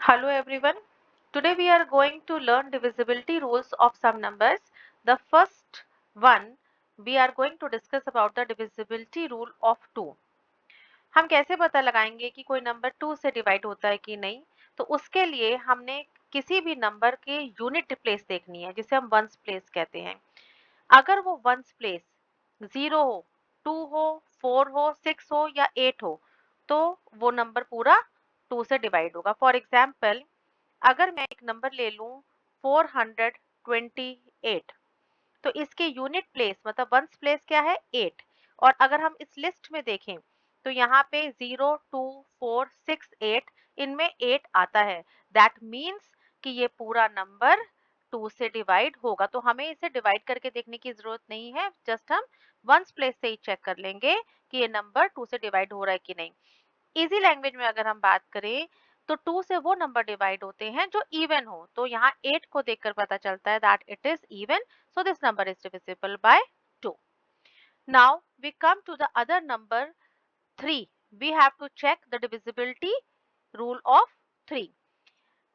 Hello everyone. Today we are going to learn divisibility rules of some numbers. The first one we are going to discuss about the divisibility rule of 2. हम कैसे पता लगाएंगे कि कोई number 2 से divide होता है कि नहीं? तो उसके लिए हमने किसी भी नंबर के यूनिट प्लेस देखनी है जिसे हम वंस प्लेस कहते हैं। अगर वो वंस प्लेस 0 हो, 2 हो, 4 हो, 6 हो या 8 हो तो वो नंबर पूरा 2 से डिवाइड होगा। फॉर एग्जाम्पल अगर मैं एक नंबर ले लूं 428 तो इसके यूनिट प्लेस मतलब वंस प्लेस क्या है 8। और अगर हम इस लिस्ट में देखें तो यहाँ पे 0 2 4 6 8 इनमें 8 आता है। दैट मीन्स कि ये पूरा नंबर 2 से डिवाइड होगा। तो हमें इसे डिवाइड करके देखने की जरूरत नहीं है, जस्ट हम वंस प्लेस से ही चेक कर लेंगे कि ये नंबर 2 से डिवाइड हो रहा है कि नहीं। इजी लैंग्वेज में अगर हम बात करें तो 2 से वो नंबर डिवाइड होते हैं जो इवन हो। तो यहाँ 8 को देखकर पता चलता है that it is even, so this number is divisible by 2. Now we come to the other number 3. We have to check the divisibility rule of 3.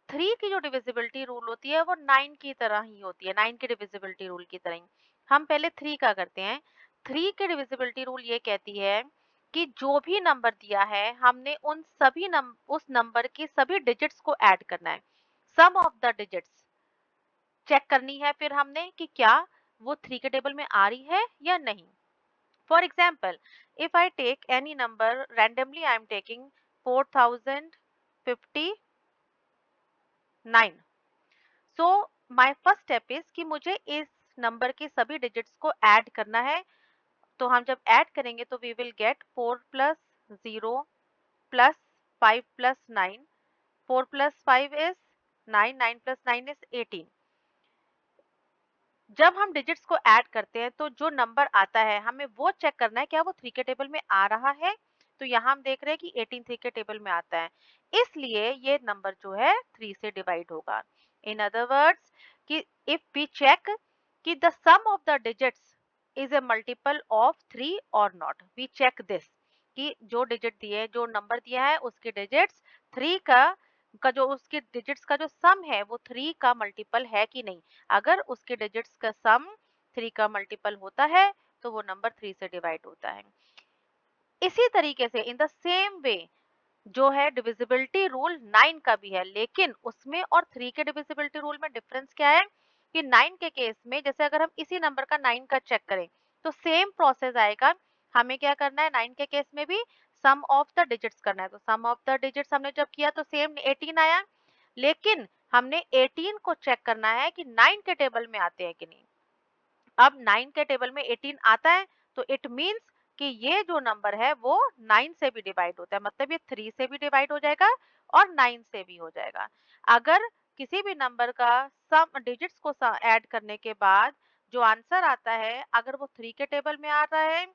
3 की जो डिविजिबिलिटी रूल होती है वो 9 की तरह ही होती है, 9 की डिविजिबिलिटी रूल की तरह ही। हम पहले 3 का करते हैं। 3 की डिविजिबिलिटी रूल ये कहती है कि जो भी नंबर दिया है हमने उन सभी उस नंबर के सभी डिजिट्स को ऐड करना है। सम ऑफ द डिजिट्स चेक करनी है फिर हमने कि क्या वो 3 के टेबल में आ रही है या नहीं। For example if I take any number randomly, I am taking 4059। So my first step is कि मुझे इस नंबर के सभी डिजिट्स को ऐड करना है। तो हम जब ऐड करेंगे तो we will get 4 plus 0 plus 5 plus 9। 4 plus 5 is 9, 9 plus 9 is 18। जब हम डिजिट्स को ऐड करते हैं तो जो नंबर आता है हमें वो चेक करना है क्या वो 3 के टेबल में आ रहा है। तो यहाँ हम देख रहे हैं कि 18 3 के टेबल में आता है, इसलिए ये नंबर जो है 3 से डिवाइड होगा। इन अदर वर्ड्स कि इफ वी चेक कि the sum of the digits is a multiple of 3 और नॉट, वी चेक दिस कि जो डिजिट दिए जो नंबर दिया है उसके डिजिट्स 3 का जो उसके डिजिट्स का जो सम है वो 3 का मल्टीपल है कि नहीं। अगर उसके डिजिट्स का सम 3 का मल्टीपल होता है तो वो नंबर 3 से डिवाइड होता है। इसी तरीके से इन द सेम वे जो है डिविजिबिलिटी रूल 9 का भी है, लेकिन उसमें और 3 के डिविजिबिलिटी रूल में डिफरेंस क्या है कि 9 के केस में जैसे अगर हम इसी नंबर का 9 का चेक करें तो सेम प्रोसेस आएगा। हमें क्या करना है 9 के केस में भी सम ऑफ द डिजिट्स करना है। तो सम ऑफ द डिजिट्स हमने जब किया तो सेम 18 आया, लेकिन हमने 18 को चेक करना है कि 9 के टेबल में आते हैं कि नहीं। अब 9 के टेबल में 18 आता है तो इट मीन्स कि ये जो नंबर है वो 9 से भी डिवाइड होता है, मतलब ये 3 से भी डिवाइड हो जाएगा और 9 से भी हो जाएगा। अगर किसी भी नंबर का सम डिजिट्स को ऐड करने के बाद जो आंसर आता है अगर वो 3 के टेबल में आ रहा है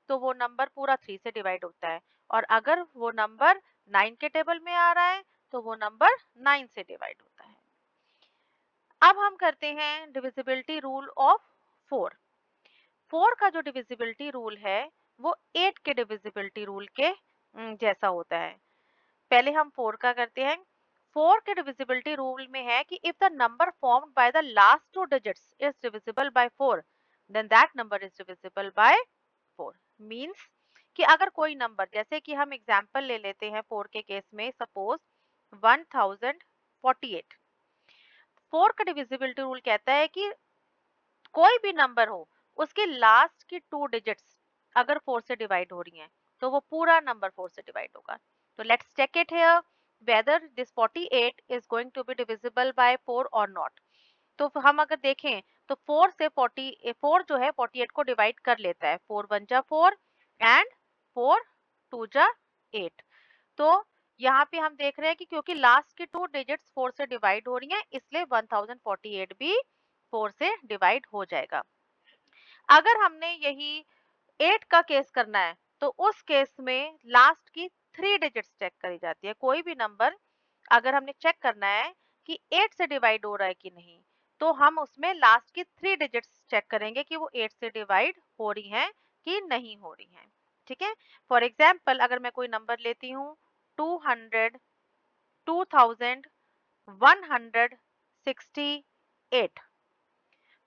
तो वो नंबर पूरा 3 से डिवाइड होता है, और अगर वो नंबर 9 के टेबल में आ रहा है तो वो नंबर 9 से डिवाइड होता है। अब हम करते हैं डिविजिबिलिटी रूल ऑफ 4। 4 का जो डिविजिबिलिटी रूल है वो 8 के डिविजिबिलिटी रूल के जैसा होता है। पहले हम 4 का करते हैं। 4 के डिविजिबिलिटी रूल में है कि if the number formed by the last two digits is divisible by 4 then that number is divisible by 4। Means कि अगर कोई नंबर, जैसे कि हम एग्जांपल ले लेते हैं 4 के केस में, सपोज 1048। 4 का डिविजिबिलिटी रूल कहता है कि कोई भी नंबर हो उसके लास्ट की 2 डिजिट्स अगर 4 से डिवाइड हो रही हैं तो वो पूरा नंबर 4 से डिवाइड होगा। तो let's check it here whether this 48 is going to be divisible by 4 और नॉट। तो हम अगर देखें तो 4 से 4 जो है 48 को डिवाइड कर लेता है। 4 1 जा 4 एंड 4 2 जा 8। तो यहाँ पे हम देख रहे हैं कि क्योंकि लास्ट की 2 डिजिट्स 4 से डिवाइड हो रही हैं इसलिए 1048 भी 4 से डिवाइड हो जाएगा। अगर हमने यही 8 का केस करना है तो उस केस में लास्ट की 3 डिजिट्स चेक करी जाती है। कोई भी नंबर अगर हमने चेक करना है कि 8 से डिवाइड हो रहा है कि नहीं तो हम उसमें लास्ट की 3 डिजिट्स चेक करेंगे कि वो 8 से डिवाइड हो रही हैं कि नहीं हो रही हैं। ठीक है। फॉर एग्जाम्पल अगर मैं कोई नंबर लेती हूँ 200, 2000 168।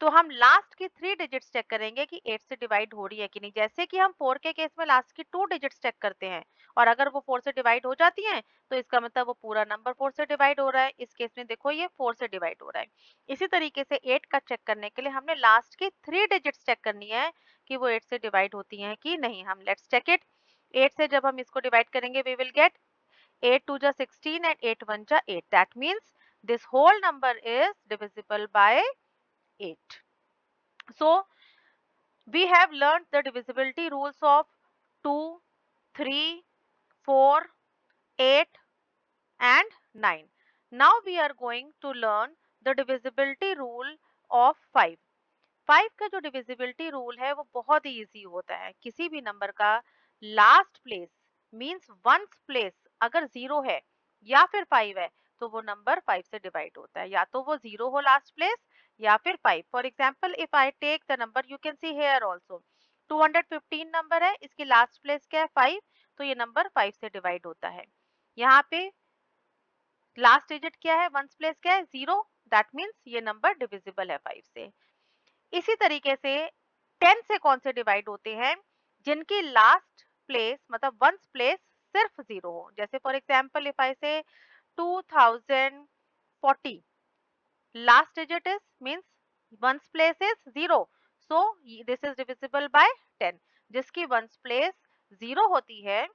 तो हम लास्ट की 3 डिजिट्स चेक करेंगे कि 8 से डिवाइड हो रही है कि नहीं। जैसे कि हम 4 के केस में लास्ट की 2 डिजिट्स चेक करते हैं और अगर वो 4 से डिवाइड हो जाती हैं तो इसका मतलब वो पूरा नंबर 4 से डिवाइड हो रहा है। इस केस में देखो ये 4 से डिवाइड हो रहा है। इसी तरीके से 8 का चेक करने के लिए हमने लास्ट की 3 डिजिट्स चेक करनी है कि वो 8 से डिवाइड होती हैं कि नहीं। हम लेट्स चेक इट। 8 से जब हम इसको डिवाइड करेंगे वी विल गेट 8 2 जा 16 and 8 1 जा 8। That means this whole number is divisible by 8. So we have learned the divisibility rules of 2, 3, 4, 8 and 9. Now we are going to learn the divisibility rule of 5. 5 का जो divisibility rule है वो बहुत ही easy होता है। किसी भी नंबर का last place means ones place अगर 0 है या फिर 5 है तो वो नंबर 5 से डिवाइड होता है। या तो वो 0 हो लास्ट प्लेस या फिर 5। For example if I take the number you can see here also 215 number है, इसकी लास्ट प्लेस क्या है 5, तो ये नंबर 5 से डिवाइड होता है। यहाँ पे लास्ट डिजिट क्या है, वंस प्लेस क्या है 0, दैट मींस ये नंबर डिविजिबल है 5 से। इसी तरीके से 10 से कौन से डिवाइड होते हैं, जिनकी लास्ट प्लेस मतलब वंस प्लेस सिर्फ 0 हो। जैसे फॉर एग्जांपल इफ आई से 2040, last digit is means ones place is 0, so this is divisible bye 10। जिसकी वंस प्लेस 0 होती है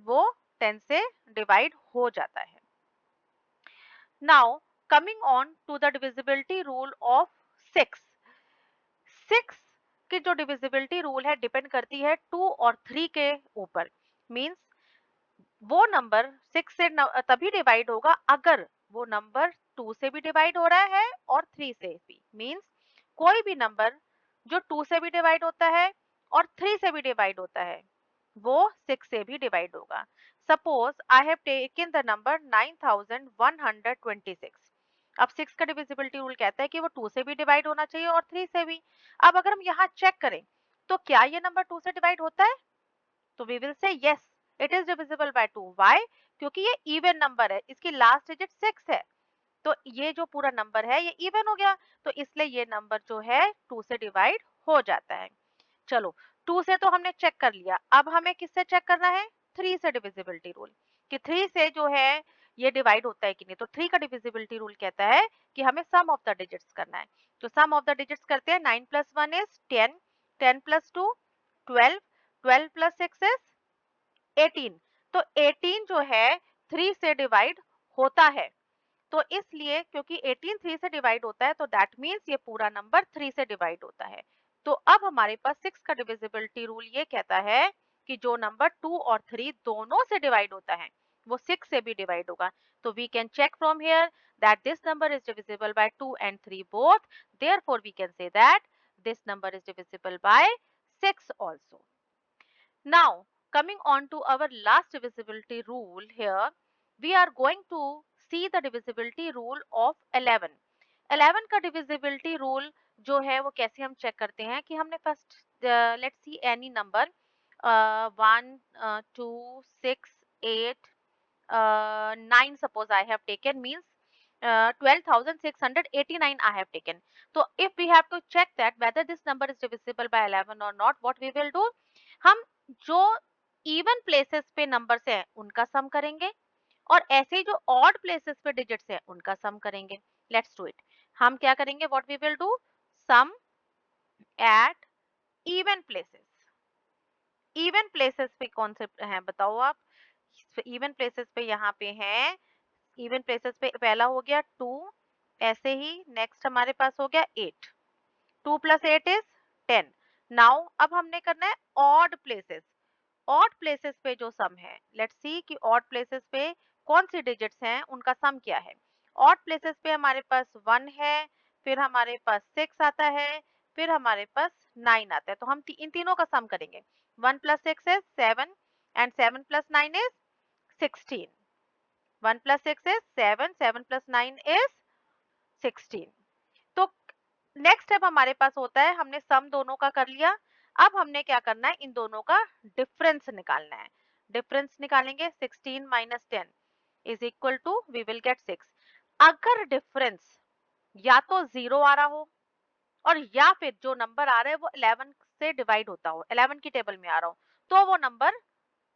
वो 10 से डिवाइड हो जाता है। Now coming on to the divisibility rule of 6। 6 की जो डिविजिबिलिटी रूल है डिपेंड करती है 2 और 3 के ऊपर। मींस वो नंबर 6 से तभी डिवाइड होगा अगर वो नंबर 2 से भी डिवाइड हो रहा है और 3 से भी। मींस कोई भी नंबर जो 2 से भी डिवाइड होता है और 3 से भी डिवाइड होता है वो 6 से भी डिवाइड होगा। Suppose I have taken the number 9126। अब 6 का डिविजिबिलिटी रूल कहता है कि वो 2 से भी डिवाइड होना चाहिए और 3 से भी। अब अगर हम यहाँ चेक करें तो क्या ये नंबर 2 से डिवाइड होता है, तो we will say yes it is divisible by 2। Why? क्योंकि ये इवन नंबर है, इसकी लास्ट डिजिट 6 है, तो ये जो पूरा नंबर है ये इवन हो गया, तो इसलिए ये नंबर जो है 2 से डिवाइड हो जाता है। चलो 2 से तो हमने चेक कर लिया, अब हमें किससे चेक करना है, 3 से डिविजिबिलिटी रूल कि 3 से जो है ये डिवाइड होता है कि नहीं। तो 3 का डिविजिबिलिटी रूल कहता है कि हमें सम ऑफ द डिजिट्स करना है। तो सम ऑफ द डिजिट्स करते हैं। 9 + 1 इज 10, 10 + 2 12, 12 + 6 इज 18। तो 18 जो है 3 से डिवाइड होता है। तो इसलिए क्योंकि 18 3 से डिवाइड होता है तो दैट मींस ये पूरा नंबर 3 से डिवाइड होता है। तो अब हमारे पास 6 का डिविजिबिलिटी रूल ये कहता है कि जो नंबर 2 और 3 दोनों से डिवाइड होता है वो 6 से भी डिवाइड होगा। तो we can check from here that this number is divisible by 2 and 3 both, therefore we can say that this number is divisible by 6 also. Now, coming on to our last divisibility rule here, we are going to see the divisibility rule of 11. 11 का divisibility rule जो है वो कैसे हम check करते हैं कि हमने first let's see any number 1 2 6 8 9 suppose I have taken means 12,689 I have taken. So if we have to check that whether this number is divisible by 11 or not, what we will do, हम जो even places पे numbers हैं उनका sum करेंगे और ऐसे ही जो odd places पे डिजिट्स हैं उनका सम करेंगे। Let's do it. हम क्या करेंगे, what we will do, sum at even places. Even places पे कौन से हैं बताओ आप। इवन प्लेसेस पे यहाँ पे हैं, इवन प्लेसेस पे पहला हो गया 2, ऐसे ही नेक्स्ट हमारे पास हो गया 8। 2 + 8 इज 10। नाउ अब हमने करना है ऑड प्लेसेस। ऑड प्लेसेस पे जो सम है, लेट्स सी कि ऑड प्लेसेस पे कौन सी डिजिट्स हैं उनका सम क्या है। ऑड प्लेसेस पे हमारे पास 1 है, फिर हमारे पास 6 आता है, फिर हमारे पास 9 आता है। तो हम इन तीनों का सम करेंगे। 1 + 6 is 7 and 7 + 9 is 16। 1 + 6 is 7, 7 + 9 is 16। तो नेक्स्ट स्टेप हमारे पास होता है, हमने सम दोनों का कर लिया, अब हमने क्या करना है, इन दोनों का डिफरेंस निकालना है। डिफरेंस निकालेंगे 16 - 10 is equal to we will get 6। अगर डिफरेंस या तो 0 आ रहा हो और या फिर जो नंबर आ रहा है वो 11 से डिवाइड होता हो, 11 की टेबल में आ रहा हो, तो वो नंबर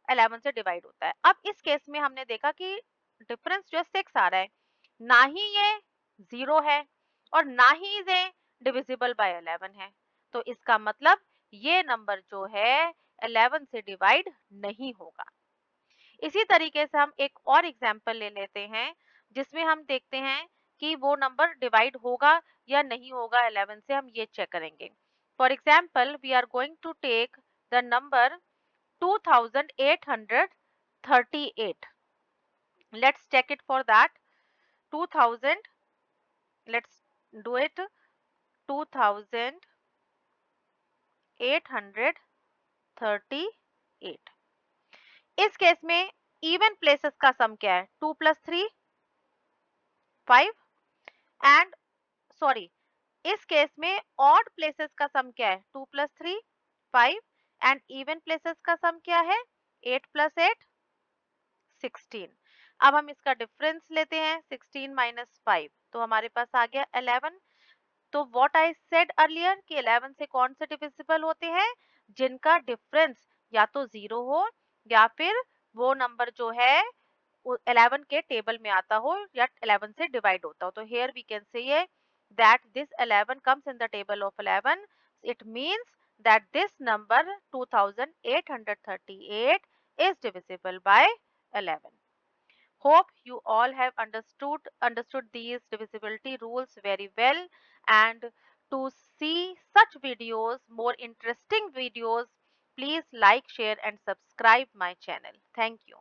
11 से डिवाइड होता है। अब इस केस में हमने देखा कि डिफरेंस जो है 6 आ रहा है, ना ही ये 0 है और ना ही ये डिविजिबल बाय 11 है। तो इसका मतलब ये नंबर जो है 11 से डिवाइड नहीं होगा। इसी तरीके से हम एक और एग्जांपल ले लेते हैं, जिसमें हम देखते हैं कि वो नंबर डिवाइड होगा या नहीं होगा 11 से, हम ये चेक करेंगे। For example we are going to take the number 2838. Let's check it for that. 2000, let's do it. 2838. इस केस में इवन प्लेसेस का सम क्या है? 2 + 3 5 एंड सॉरी, इस केस में ऑड प्लेसेस का सम क्या है? 2 + 3 5 एंड इवन प्लेसेस का सम क्या है? 8 + 8 16। अब हम इसका डिफरेंस लेते हैं, 16 - 5, तो हमारे पास आ गया 11। तो व्हाट आई सेड अर्लियर कि 11 से कौन से डिविजिबल होते हैं? जिनका डिफरेंस या तो 0 हो या फिर वो नंबर जो है 11 के टेबल में आता हो या 11 से डिवाइड होता हो। तो here we can say that this 11 comes in the table of 11. It means that this number 2838 is divisible by 11. Hope you all have understood these divisibility rules very well, and to see such videos, more interesting videos, please like, share and subscribe my channel. Thank you.